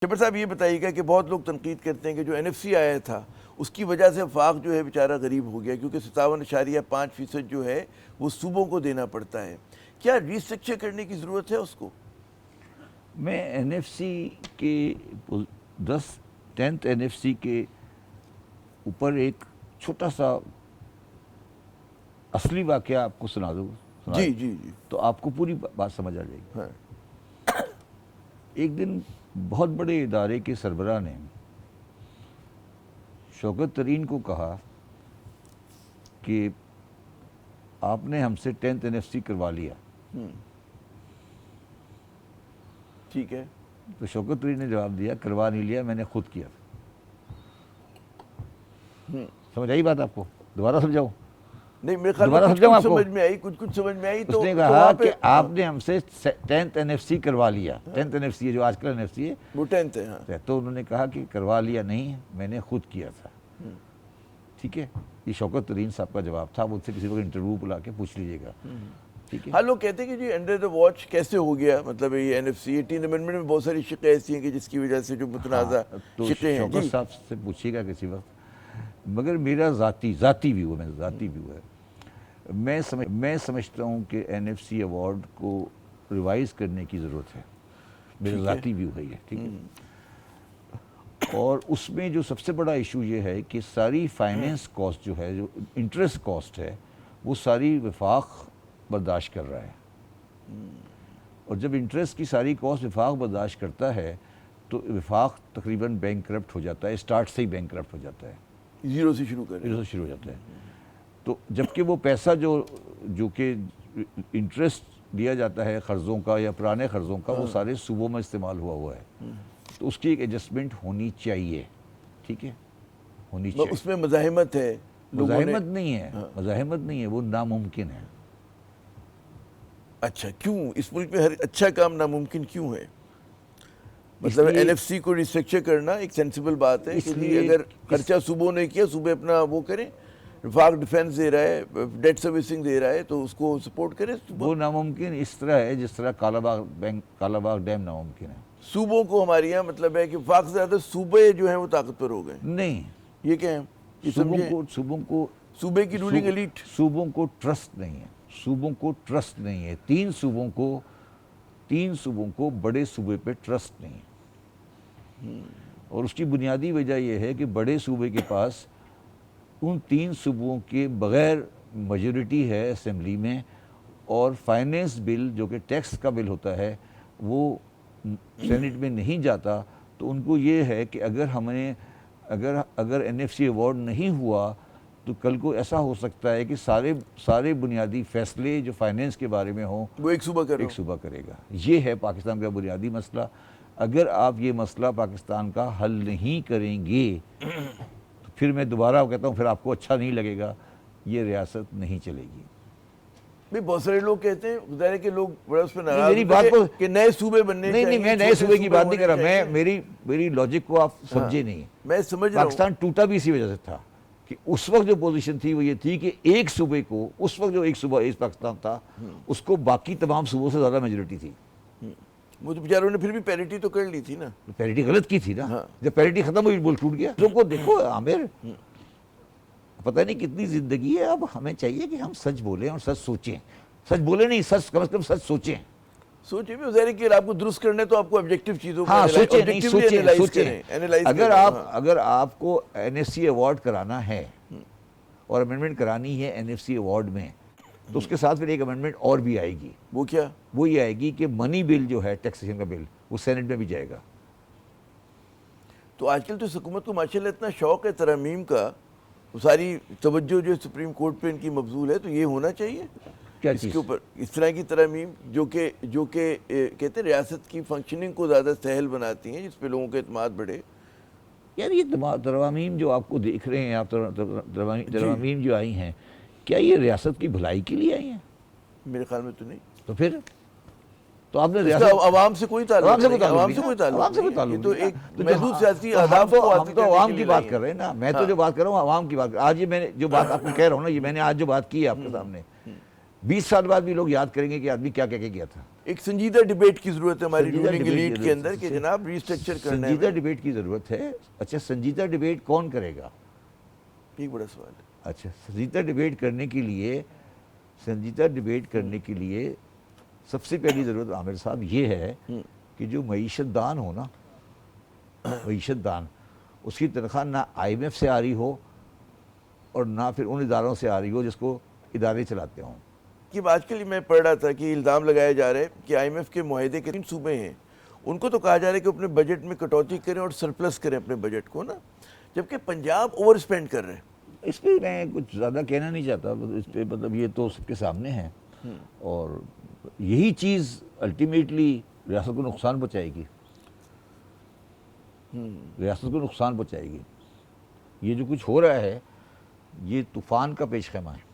شبیر صاحب یہ بتائیے گا کہ بہت لوگ تنقید کرتے ہیں کہ جو NFC آیا تھا اس کی وجہ سے وفاق جو ہے بیچارہ غریب ہو گیا، کیونکہ 57.5% جو ہے وہ صوبوں کو دینا پڑتا ہے. کیا ریسٹرکچر کرنے کی ضرورت ہے اس کو؟ میں NFC کے 10th NFC کے اوپر ایک چھوٹا سا اصلی واقعہ آپ کو سنا دوں. جی جی جی تو آپ کو پوری بات سمجھ آ جائے گی. ہاں ایک دن بہت بڑے ادارے کے سربراہ نے شوکت ترین کو کہا کہ آپ نے ہم سے 10th NFC کروا لیا. ٹھیک ہے. تو شوکت ترین نے جواب دیا کروا نہیں لیا، میں نے خود کیا. سمجھ آئی بات آپ کو؟ دوبارہ سمجھاؤں؟ نہیں میرے خیال میں کچھ سمجھ میں آئی، کچھ سمجھ میں آئی. اس نے کہا کہ آپ نے ہم سے 10th NFC کروا لیا. 10th NFC ہے جو آج کل NFC ہے وہ 10th ہے. ہاں تو انہوں نے کہا کہ کروا لیا نہیں، میں نے خود کیا تھا. ٹھیک ہے، یہ شوکت ترین صاحب کا جواب تھا. مجھ سے کسی وقت انٹرویو بلا کے پوچھ لیجیے گا. ٹھیک ہے. ہاں لوگ کہتے ہیں کہ جی انڈر دا واچ کیسے ہو گیا، مطلب یہ NFC 18 امینڈمنٹ میں بہت ساری شقیں ایسی ہیں کہ جس کی وجہ سے جو متنازع شقیں ہیں. شوکت صاحب سے پوچھیے گا کسی وقت. مگر میرا ذاتی ویو ہے، میں سمجھتا ہوں کہ NFC ایوارڈ کو ریوائز کرنے کی ضرورت ہے. میرا ذاتی ویو ہے یہ. ٹھیک ہے. اور اس میں جو سب سے بڑا ایشو یہ ہے کہ ساری فائنینس کاسٹ جو ہے، جو انٹرسٹ کاسٹ ہے، وہ ساری وفاق برداشت کر رہا ہے. اور جب انٹرسٹ کی ساری کاسٹ وفاق برداشت کرتا ہے تو وفاق تقریباً بینک کرپٹ ہو جاتا ہے. اسٹارٹ سے ہی بینک کرپٹ ہو جاتا ہے. زیرو سے شروع ہو جاتا ہے. تو جبکہ وہ پیسہ جو کہ انٹرسٹ دیا جاتا ہے قرضوں کا یا پرانے قرضوں کا، وہ سارے صوبوں میں استعمال ہوا ہے. تو اس کی ایک ایڈجسٹمنٹ ہونی چاہیے. ٹھیک ہے، ہونی چاہیے. اس میں مزاحمت ہے. مزاحمت نہیں ہے، وہ ناممکن ہے. اچھا کیوں اس ملک میں ہر اچھا کام ناممکن کیوں ہے؟ مطلب NFC کو ریسٹرکچر کرنا ایک سینسیبل بات ہے کہ اگر خرچہ صوبوں نے کیا، صوبے اپنا وہ کریں. وفاق ڈیفینس دے رہا ہے، ڈیٹ سروسنگ دے رہا ہے، تو اس کو سپورٹ کرے. وہ ناممکن اس طرح ہے جس طرح کالا باغ ڈیم ناممکن ہے. صوبوں کو ہمارے یہاں مطلب ہے کہ وفاق سے زیادہ صوبے جو ہیں وہ طاقتور ہو گئے. نہیں، یہ کیا ہے؟ صوبوں کو صوبے کی رولنگ ایلیٹ، صوبوں کو ٹرسٹ نہیں ہے. تین صوبوں کو بڑے صوبے پہ ٹرسٹ نہیں ہے. اور اس کی بنیادی وجہ یہ ہے کہ بڑے صوبے کے پاس ان 3 صوبوں کے بغیر میجورٹی ہے اسمبلی میں، اور فائنینس بل جو کہ ٹیکس کا بل ہوتا ہے وہ سینٹ میں نہیں جاتا. تو ان کو یہ ہے کہ اگر NFC ایوارڈ نہیں ہوا تو کل کو ایسا ہو سکتا ہے کہ سارے بنیادی فیصلے جو فائنینس کے بارے میں ہوں وہ ایک صوبہ کرے گا. یہ ہے پاکستان کا بنیادی مسئلہ. اگر آپ یہ مسئلہ پاکستان کا حل نہیں کریں گے تو پھر میں دوبارہ کہتا ہوں، پھر آپ کو اچھا نہیں لگے گا، یہ ریاست نہیں چلے گی. بہت سارے لوگ کہتے ہیں، ظاہر ہے کہ لوگ بڑا اس پہ ناراض ہوتے ہیں کہ نئے صوبے بننے چاہیے. نہیں، میں نئے صوبے کی بات نہیں کر رہا. میری لاجک کو آپ سمجھے نہیں. میں سمجھ رہا ہوں. پاکستان ٹوٹا بھی اسی وجہ سے تھا کہ اس وقت جو پوزیشن تھی وہ یہ تھی کہ ایک صوبے کو، اس وقت جو ایک صوبہ ایسٹ پاکستان تھا، اس کو باقی تمام صوبوں سے زیادہ میجورٹی تھی. وہ تو بیچاروں نے پھر بھی پیرٹی تو کر لی تھی نا. پیرٹی غلط کی تھی نا. جب پیرٹی ختم ہوئی ملک ٹوٹ گیا. لوگوں کو دیکھو عامر، پتہ نہیں کتنی زندگی ہے. اب ہمیں چاہیے کہ ہم سچ بولیں اور سچ سوچیں. سچ بولے نہیں، سچ کم از کم سچ سوچیں. سوچیں بھی ظاہر ہے کہ آپ کو درست کرنے تو آپ کو آبجیکٹیو چیزوں کو سوچیں. اگر آپ کو NFC ایوارڈ کرانا ہے اور امینڈمنٹ کرانی ہے NFC ایوارڈ میں، تو اس کے ساتھ پھر ایک امینڈمنٹ اور بھی آئے گی. وہ کیا؟ وہ یہ آئے گی کہ منی بل جو ہے، ٹیکسیشن کا بل، وہ سینٹ میں بھی جائے گا. تو آج کل تو حکومت کو ماشاءاللہ اتنا شوق ہے ترامیم کا، ساری توجہ جو سپریم کورٹ پہ ان کی مبذول ہے، تو یہ ہونا چاہیے اس کے اوپر اس طرح کی ترامیم جو کہ کہتے ہیں ریاست کی فنکشننگ کو زیادہ سہل بناتی ہیں، جس پہ لوگوں کا اعتماد بڑھے. یار یہ ترامیم جو آپ کو دیکھ رہے ہیں، آپ ترامیم جو آئی ہیں، کیا یہ ریاست کی بھلائی کے لیے آئی ہیں؟ میرے خیال میں تو نہیں. تو پھر تو آپ نے عوام سے کوئی تعلق نہیں. یہ تو ایک محدود سیاسی اہداف کو ہم تو عوام کی بات کر رہے ہیں نا. میں تو جو بات کر رہا ہوں عوام کی بات. آج یہ میں نے جو بات آپ کو کہہ رہا ہوں نا، یہ میں نے آج جو بات کی ہے آپ کے سامنے، 20 سال بعد بھی لوگ یاد کریں گے کہ آدمی کیا کہہ کے گیا تھا. ایک سنجیدہ ڈیبیٹ کی ضرورت ہے ہماری سنجیدہ رولنگ ڈیبیٹ ایلیٹ کی کے اندر ضرورت کہ ہے. جناب ریسٹرکچر کرنا ہے. سنجیدہ ڈیبیٹ کی ضرورت ہے. اچھا سنجیدہ ڈیبیٹ کون کرے گا؟ ایک بڑا سوال ہے. اچھا سنجیدہ ڈیبیٹ کرنے کے لیے سب سے پہلی ضرورت عامر صاحب یہ ہے کہ جو معیشت دان ہو نا، معیشت دان، اس کی تنخواہ نہ آئی ایم ایف سے آ رہی ہو اور نہ پھر ان اداروں سے آ رہی ہو جس کو ادارے چلاتے ہوں. کہ آج کل میں پڑھ رہا تھا کہ الزام لگایا جا رہا ہے کہ آئی ایم ایف کے معاہدے کے 3 صوبے ہیں، ان کو تو کہا جا رہا ہے کہ اپنے بجٹ میں کٹوتی کریں اور سرپلس کریں اپنے بجٹ کو نا، جبکہ پنجاب اوور اسپینڈ کر رہے ہیں. اس پہ میں کچھ زیادہ کہنا نہیں چاہتا، اس پہ مطلب یہ تو سب کے سامنے ہے، اور یہی چیز الٹیمیٹلی ریاست کو نقصان پہنچائے گی. ریاست کو نقصان پہنچائے گی. یہ جو کچھ ہو رہا ہے یہ طوفان کا پیش خیمہ ہے.